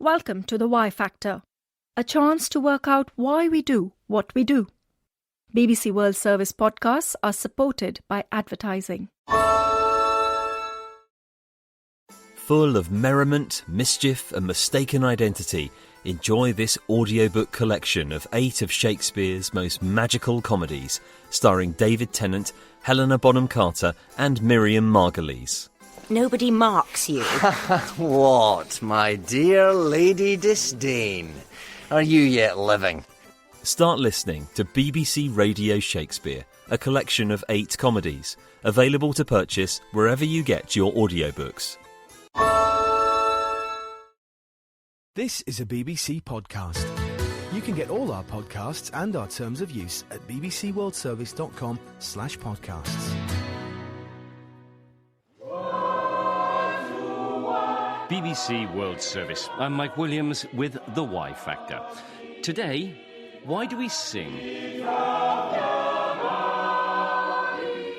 Welcome to the Why Factor, a chance to work out why we do what we do. BBC World Service podcasts are supported by advertising. Full of merriment, mischief and mistaken identity, enjoy this audiobook collection of 8 of Shakespeare's most magical comedies, starring David Tennant, Helena Bonham Carter and Miriam Margolyes. Nobody marks you. What, my dear Lady Disdain? Are you yet living? Start listening to BBC Radio Shakespeare, a collection of 8 comedies, available to purchase wherever you get your audiobooks. This is a BBC podcast. You can get all our podcasts and our terms of use at bbcworldservice.com/podcasts. BBC World Service. I'm Mike Williams with The Why Factor. Today, why do we sing?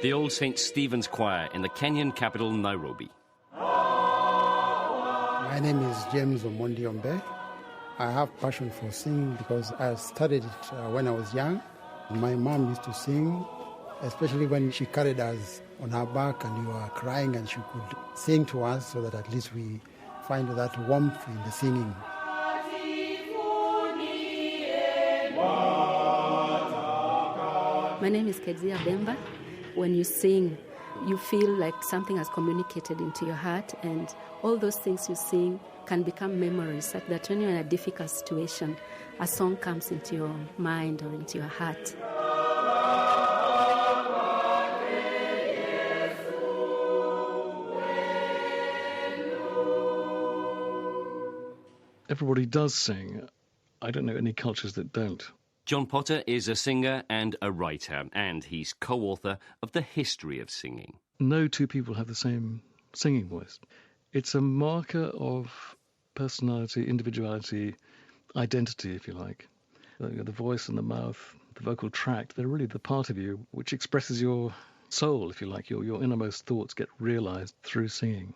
The Old St. Stephen's Choir in the Kenyan capital, Nairobi. My name is James Omondi Ombe. I have passion for singing because I studied it when I was young. My mom used to sing, especially when she carried us on her back and you were crying and she could sing to us so that at least we find that warmth in the singing. My name is Kezia Bemba. When you sing, you feel like something has communicated into your heart, and all those things you sing can become memories, such that when you're in a difficult situation, a song comes into your mind or into your heart. Everybody does sing. I don't know any cultures that don't. John Potter is a singer and a writer, and he's co-author of The History of Singing. No two people have the same singing voice. It's a marker of personality, individuality, identity, if you like. The voice and the mouth, the vocal tract, they're really the part of you which expresses your soul, if you like. Your innermost thoughts get realised through singing.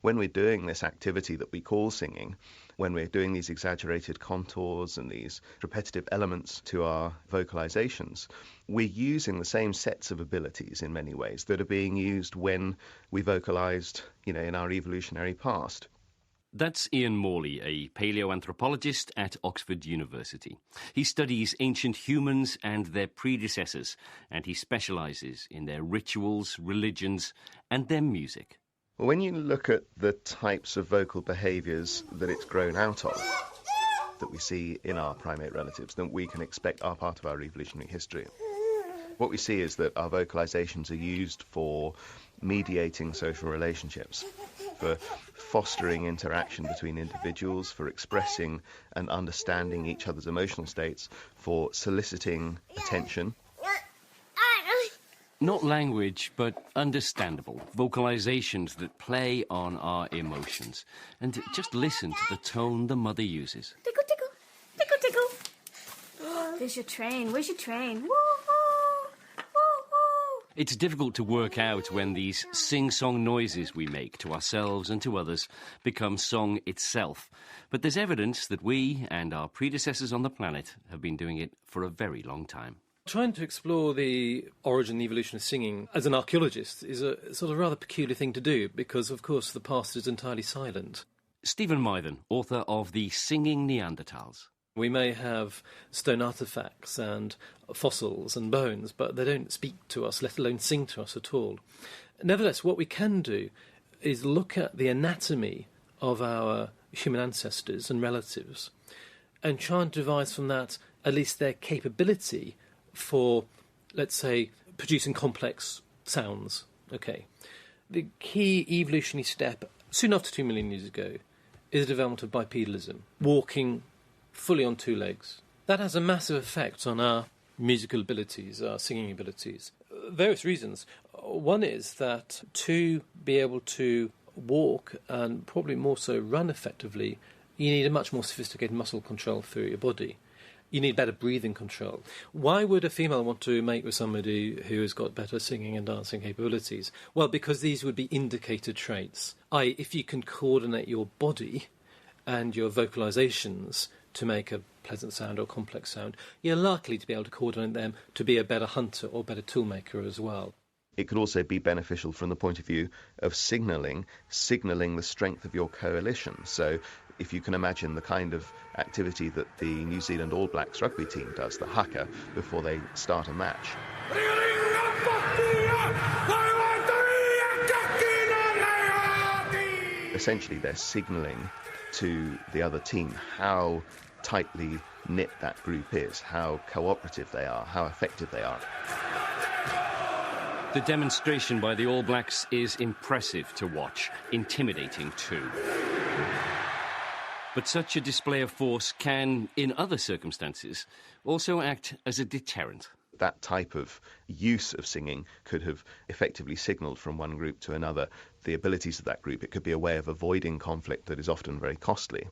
When we're doing this activity that we call singing, when we're doing these exaggerated contours and these repetitive elements to our vocalizations, we're using the same sets of abilities in many ways that are being used when we vocalized, in our evolutionary past. That's Ian Morley, a paleoanthropologist at Oxford University. He studies ancient humans and their predecessors, and he specialises in their rituals, religions, and their music. When you look at the types of vocal behaviours that it's grown out of, that we see in our primate relatives, that we can expect are part of our evolutionary history, what we see is that our vocalizations are used for mediating social relationships, for fostering interaction between individuals, for expressing and understanding each other's emotional states, for soliciting attention. Not language, but understandable. Vocalizations that play on our emotions. And just listen to the tone the mother uses. Tickle, tickle, tickle, tickle. There's your train. Where's your train? Woo, woo, woo, woo. It's difficult to work out when these sing-song noises we make to ourselves and to others become song itself. But there's evidence that we and our predecessors on the planet have been doing it for a very long time. Trying to explore the origin and evolution of singing as an archaeologist is a sort of rather peculiar thing to do because, of course, the past is entirely silent. Stephen Mythen, author of The Singing Neanderthals. We may have stone artefacts and fossils and bones, but they don't speak to us, let alone sing to us at all. Nevertheless, what we can do is look at the anatomy of our human ancestors and relatives and try and devise from that at least their capability for, let's say, producing complex sounds. Okay. The key evolutionary step, soon after 2 million years ago, is the development of bipedalism, walking fully on 2 legs. That has a massive effect on our musical abilities, our singing abilities. Various reasons. One is that to be able to walk, and probably more so run effectively, you need a much more sophisticated muscle control through your body. You need better breathing control. Why would a female want to mate with somebody who has got better singing and dancing capabilities? Well, because these would be indicator traits. If you can coordinate your body and your vocalisations to make a pleasant sound or complex sound, you're likely to be able to coordinate them to be a better hunter or better toolmaker as well. It could also be beneficial from the point of view of signalling the strength of your coalition. So if you can imagine the kind of activity that the New Zealand All Blacks rugby team does, the haka, before they start a match. Essentially, they're signalling to the other team how tightly knit that group is, how cooperative they are, how effective they are. The demonstration by the All Blacks is impressive to watch, intimidating too. But such a display of force can, in other circumstances, also act as a deterrent. That type of use of singing could have effectively signalled from one group to another the abilities of that group. It could be a way of avoiding conflict that is often very costly.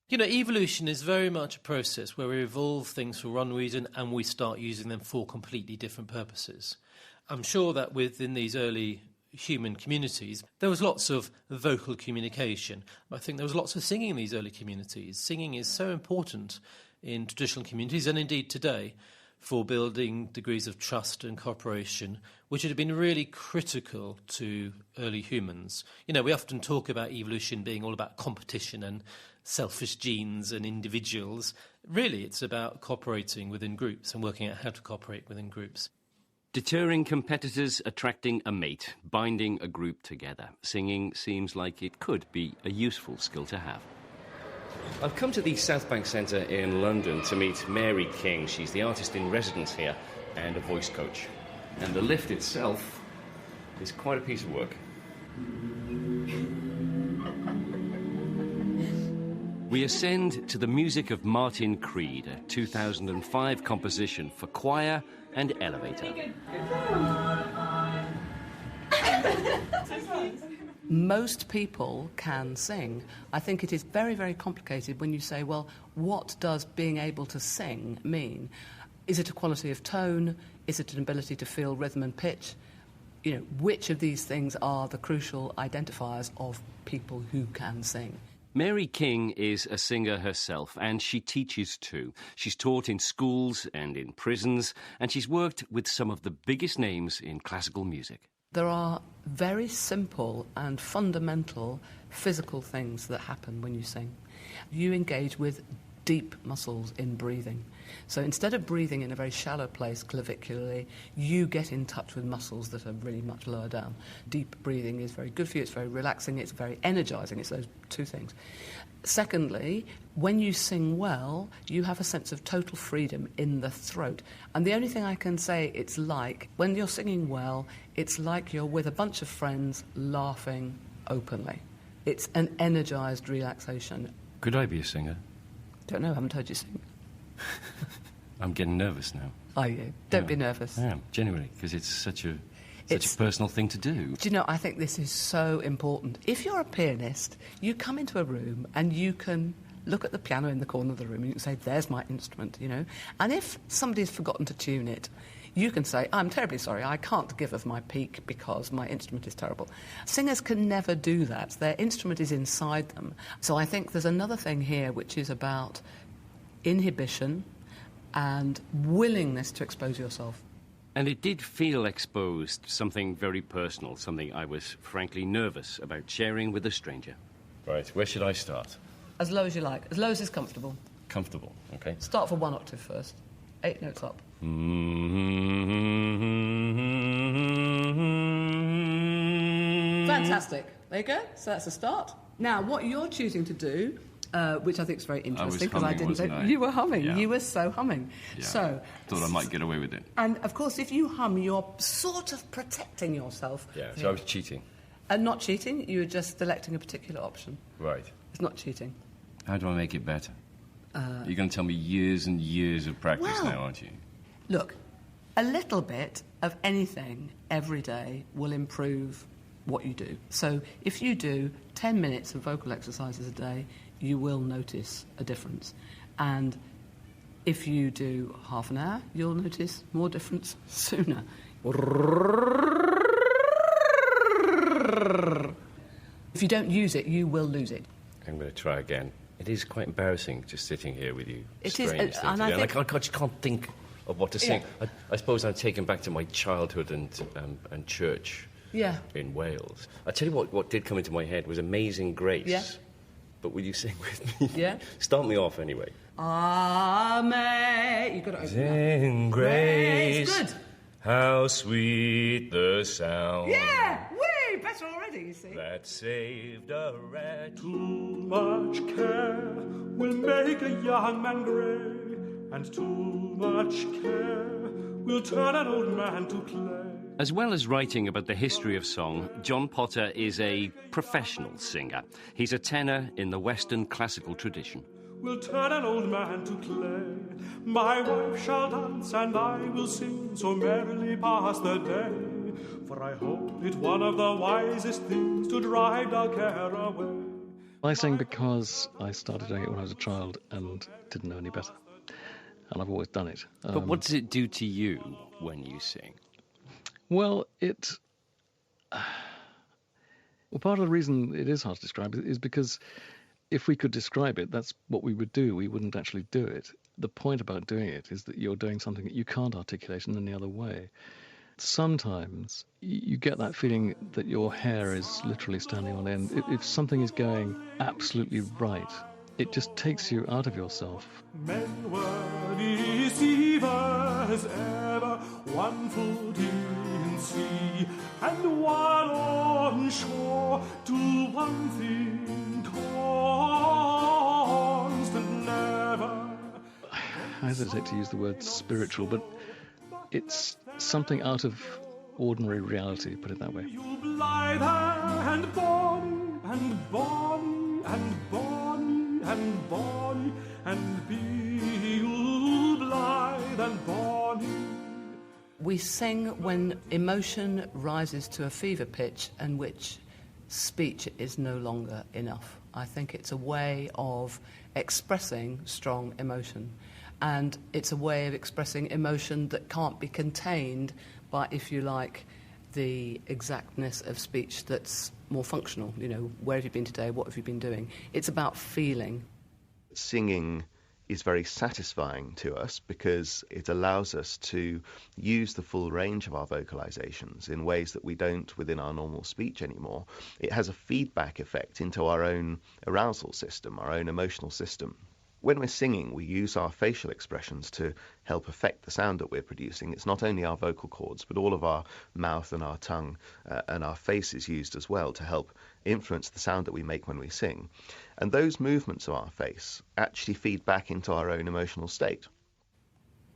You know, evolution is very much a process where we evolve things for one reason and we start using them for completely different purposes. I'm sure that within these early human communities, there was lots of vocal communication. I think there was lots of singing in these early communities. Singing is so important in traditional communities, and indeed today, for building degrees of trust and cooperation, which would have been really critical to early humans. You know, we often talk about evolution being all about competition and selfish genes and individuals. Really, it's about cooperating within groups and working out how to cooperate within groups. Deterring competitors, attracting a mate, binding a group together. Singing seems like it could be a useful skill to have. I've come to the South Bank Centre in London to meet Mary King. She's the artist in residence here and a voice coach. And the lift itself is quite a piece of work. We ascend to the music of Martin Creed, a 2005 composition for choir and elevator. Most people can sing. I think it is very, very complicated when you say, well, what does being able to sing mean? Is it a quality of tone? Is it an ability to feel rhythm and pitch? You know, which of these things are the crucial identifiers of people who can sing? Mary King is a singer herself, and she teaches too. She's taught in schools and in prisons, and she's worked with some of the biggest names in classical music. There are very simple and fundamental physical things that happen when you sing. You engage with deep muscles in breathing. So instead of breathing in a very shallow place clavicularly, you get in touch with muscles that are really much lower down. Deep breathing is very good for you, it's very relaxing, it's very energising, it's those two things. Secondly, when you sing well, you have a sense of total freedom in the throat. And the only thing I can say it's like, when you're singing well, it's like you're with a bunch of friends laughing openly. It's an energised relaxation. Could I be a singer? Don't know, I haven't heard you sing. I'm getting nervous now. Are you? Don't be nervous. I am, genuinely, because it's such a personal thing to do. Do you know, I think this is so important. If you're a pianist, you come into a room and you can look at the piano in the corner of the room and you can say, there's my instrument, you know. And if somebody's forgotten to tune it, you can say, I'm terribly sorry, I can't give of my peak because my instrument is terrible. Singers can never do that. Their instrument is inside them. So I think there's another thing here which is about inhibition and willingness to expose yourself. And it did feel exposed, something very personal, something I was frankly nervous about sharing with a stranger. Right, where should I start? As low as you like, as low as is comfortable. Comfortable, okay. Start for one octave first. 8 notes up. Fantastic. There you go. So that's a start. Now, what you're choosing to do, which I think is very interesting, because I didn't know. You were humming. Yeah. You were so humming. Yeah. So thought I might get away with it. And, of course, if you hum, you're sort of protecting yourself. Yeah, so I was cheating. And not cheating, you were just selecting a particular option. Right. It's not cheating. How do I make it better? You're going to tell me years and years of practice now, aren't you? Look, a little bit of anything every day will improve what you do. So if you do 10 minutes of vocal exercises a day, you will notice a difference. And if you do half an hour, you'll notice more difference sooner. If you don't use it, you will lose it. I'm going to try again. It is quite embarrassing just sitting here with you. It is, and I think... I just can't think of what to sing. Yeah. I suppose I'm taken back to my childhood and church in Wales. I tell you what did come into my head was Amazing Grace. Yeah. But will you sing with me? Yeah. Start me off anyway. Amen. You've got to open Amazing Grace. Good. How sweet the sound. Yeah, way better already, you see. That saved a wretch. Too much care will make a young man grey, and too much care will turn an old man to clay. As well as writing about the history of song, John Potter is a professional singer. He's a tenor in the Western classical tradition. Will turn an old man to clay. My wife shall dance and I will sing, so merrily pass the day. For I hope it one of the wisest things to drive dull care away. I sing because I started doing it when I was a child and didn't know any better. And I've always done it. But what does it do to you when you sing? Well, part of the reason it is hard to describe is because if we could describe it, that's what we would do. We wouldn't actually do it. The point about doing it is that you're doing something that you can't articulate in any other way. Sometimes you get that feeling that your hair is literally standing on end. If something is going absolutely right, it just takes you out of yourself. Men were deceivers ever, one foot in sea and one on shore, to one thing constant never. I hesitate to use the word spiritual, but it's something out of ordinary reality, put it that way. You blithe and bonny and bonny and bonny and bonny, and be you blithe and bonny. We sing when emotion rises to a fever pitch and which speech is no longer enough. I think it's a way of expressing strong emotion. And it's a way of expressing emotion that can't be contained by, if you like, the exactness of speech that's more functional. You know, where have you been today? What have you been doing? It's about feeling. Singing is very satisfying to us because it allows us to use the full range of our vocalizations in ways that we don't within our normal speech anymore. It has a feedback effect into our own arousal system, our own emotional system. When we're singing, we use our facial expressions to help affect the sound that we're producing. It's not only our vocal cords, but all of our mouth and our tongue and our face is used as well to help influence the sound that we make when we sing. And those movements of our face actually feed back into our own emotional state.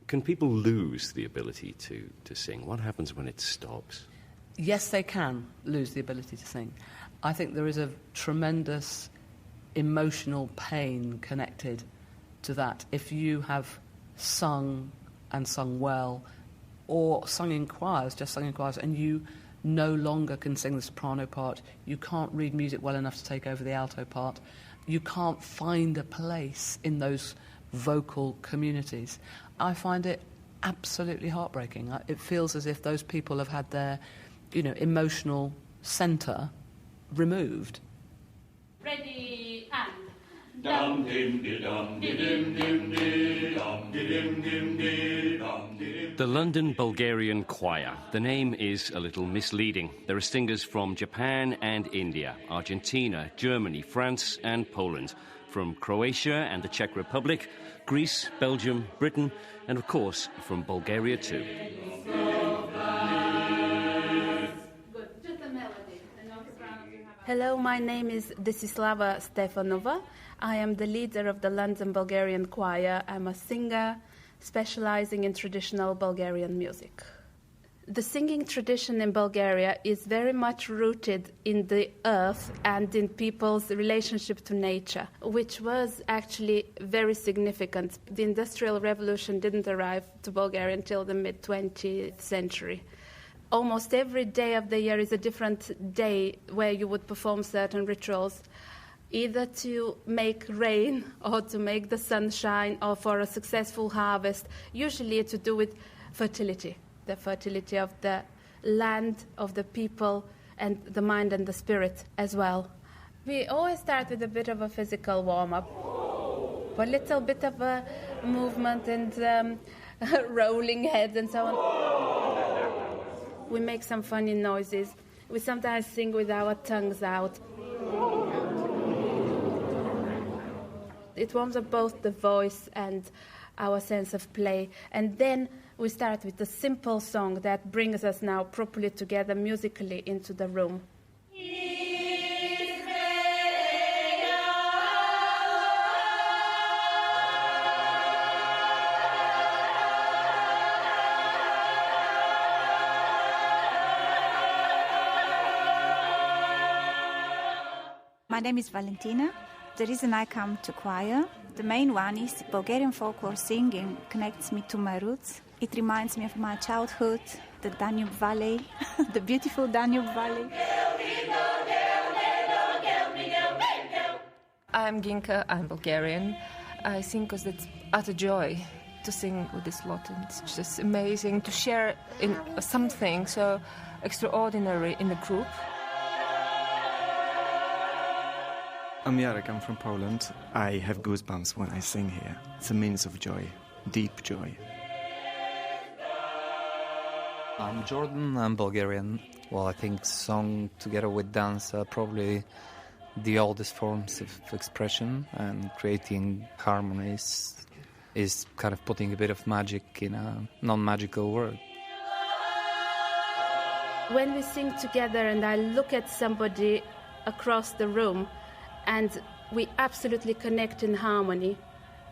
Can people lose the ability to sing? What happens when it stops? Yes, they can lose the ability to sing. I think there is a tremendous emotional pain connected to that. If you have sung and sung well, or sung in choirs, just sung in choirs, and you no longer can sing the soprano part, you can't read music well enough to take over the alto part, you can't find a place in those vocal communities. I find it absolutely heartbreaking. It feels as if those people have had their, emotional centre removed. Ready and Dum dim di dum di dim dim di dum di dim dim di dum di dim. The London Bulgarian Choir. The name is a little misleading. There are singers from Japan and India, Argentina, Germany, France and Poland, from Croatia and the Czech Republic, Greece, Belgium, Britain, and of course from Bulgaria too. Hello, my name is Desislava Stefanova. I am the leader of the London Bulgarian Choir. I'm a singer specializing in traditional Bulgarian music. The singing tradition in Bulgaria is very much rooted in the earth and in people's relationship to nature, which was actually very significant. The Industrial Revolution didn't arrive to Bulgaria until the mid-20th century. Almost every day of the year is a different day where you would perform certain rituals, either to make rain or to make the sun shine or for a successful harvest, usually to do with fertility, the fertility of the land, of the people, and the mind and the spirit as well. We always start with a bit of a physical warm-up. A little bit of a movement and rolling heads and so on. We make some funny noises. We sometimes sing with our tongues out. It warms up both the voice and our sense of play. And then we start with a simple song that brings us now properly together musically into the room. My name is Valentina. The reason I come to choir, the main one is Bulgarian folklore singing connects me to my roots. It reminds me of my childhood, the Danube Valley, the beautiful Danube Valley. I'm Ginka, I'm Bulgarian. I sing because it's utter joy to sing with this lot, and it's just amazing to share in something so extraordinary in a group. I'm Jarek, I'm from Poland. I have goosebumps when I sing here. It's a means of joy, deep joy. I'm Jordan, I'm Bulgarian. Well, I think song together with dance are probably the oldest forms of expression, and creating harmonies is kind of putting a bit of magic in a non-magical world. When we sing together and I look at somebody across the room, and we absolutely connect in harmony,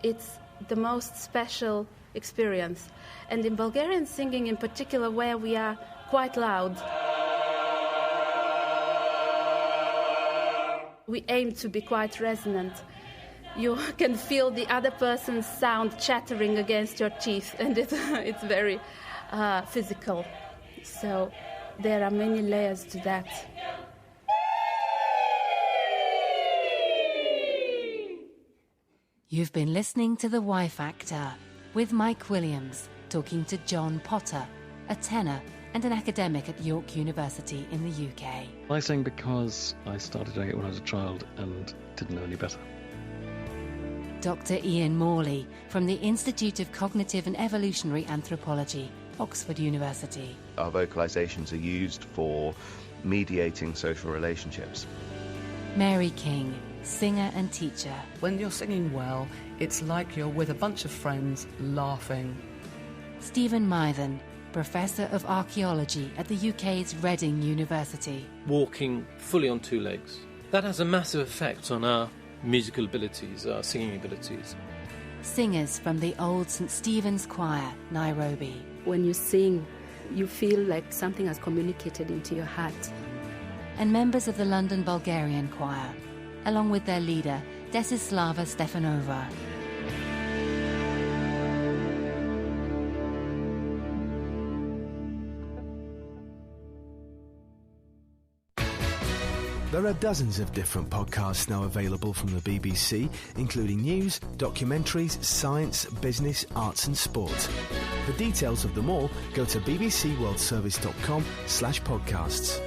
it's the most special experience. And in Bulgarian singing in particular, where we are quite loud, we aim to be quite resonant. You can feel the other person's sound chattering against your teeth, and it's very physical. So there are many layers to that. You've been listening to The Y Factor with Mike Williams, talking to John Potter, a tenor and an academic at York University in the UK. I sang because I started doing it when I was a child and didn't know any better. Dr. Ian Morley from the Institute of Cognitive and Evolutionary Anthropology, Oxford University. Our vocalizations are used for mediating social relationships. Mary King, singer and teacher. When you're singing well, it's like you're with a bunch of friends laughing. Stephen Mythen, Professor of Archaeology at the UK's Reading University. Walking fully on two legs. That has a massive effect on our musical abilities, our singing abilities. Singers from the old St. Stephen's Choir, Nairobi. When you sing, you feel like something has communicated into your heart. And members of the London Bulgarian Choir, along with their leader, Desislava Stefanova. There are dozens of different podcasts now available from the BBC, including news, documentaries, science, business, arts and sport. For details of them all, go to bbcworldservice.com/podcasts.